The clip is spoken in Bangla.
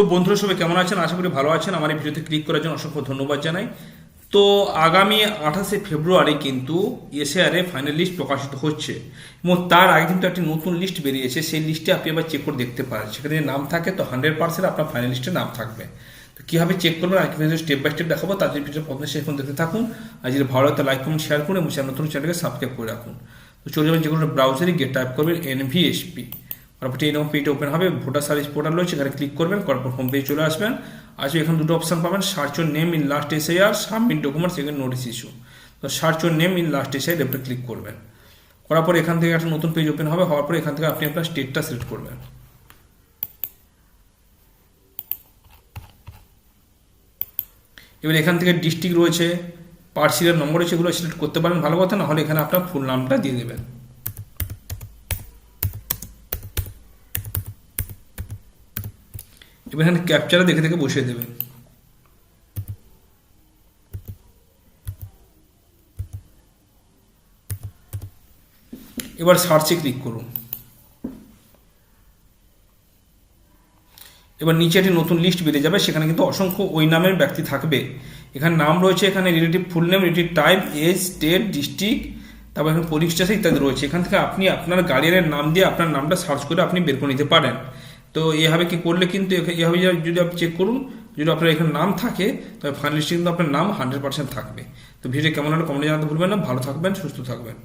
তো বন্ধুরা সবাই কেমন আছেন? আশা করি ভালো আছেন। আমার এই ভিডিওতে ক্লিক করার জন্য অসংখ্য ধন্যবাদ জানাই। তো আগামী 28শে ফেব্রুয়ারি কিন্তু এসএআর এ ফাইনাল লিস্ট প্রকাশিত হচ্ছে এবং তার আগে কিন্তু একটি নতুন লিস্ট বেরিয়েছে। সেই লিস্টে আপনি আবার চেক করে দেখতে পারেন, সেখানে যদি নাম থাকে তো 100% আপনার ফাইনাল লিস্টে নাম থাকবে। তো কীভাবে চেক করবেন আর কীভাবে স্টেপ বাই স্টেপ দেখাবো, তার জন্য ভিডিও প্রথমে শেষ পর্যন্ত দেখতে থাকুন। আর যদি ভালো লাগে লাইক কমেন্ট শেয়ার করুন এবং নতুন চ্যানেলকে সাবস্ক্রাইব করে রাখুন। তো চলে যাবেন যে কোনো ব্রাউজারে গিয়ে টাইপ করবেন NVSP, তারপর এরকম পেজটা ওপেন হবে। ভোটার সার্ভিস পোর্টাল রয়েছে, এখানে ক্লিক করবেন, করার পর হোম পেজে চলে আসবেন। আজকে এখানে দুটো অপশন পাবেন, search your name in last SIR, submit documents এখানে নোটিস ইস্যু। তো search your name in last SIR এরপরে ক্লিক করবেন। করার পর এখান থেকে একটা নতুন পেজ ওপেন হবে, হওয়ার পর এখান থেকে আপনি আপনার স্টেটটা সিলেক্ট করবেন। এবার এখান থেকে ডিস্ট্রিক্ট রয়েছে, পার্সিলের নম্বর রয়েছে, এগুলো সিলেক্ট করতে পারেন, ভালো কথা। না হলে এখানে আপনার ফুল নামটা দিয়ে দেবেন। এবার এখানে ক্যাপচারা দেখে দেখে বসিয়ে দেবেন। এবার সার্চে ক্লিক করুন। এবার নিচে একটি নতুন লিস্ট বেরিয়ে যাবে, সেখানে কিন্তু অসংখ্য ওই নামের ব্যক্তি থাকবে। এখানে নাম রয়েছে, এখানে relative full name, relative type, age, state, district, তারপর এখানে পুলিশ স্টেশন ইত্যাদি রয়েছে। এখান থেকে আপনি আপনার গার্ডিয়ানের নাম দিয়ে আপনার নামটা সার্চ করে আপনি বের করে নিতে পারেন। তো এভাবে কি করলে কিন্তু এভাবে যদি আপনি চেক করুন, যদি আপনার এখানে নাম থাকে তবে ফাইনাল লিস্টে কিন্তু আপনার নাম 100% থাকবে। তো ভিডিও কেমন হলো কমেন্টে জানাতে ভুলবেন না। ভালো থাকবেন, সুস্থ থাকবেন।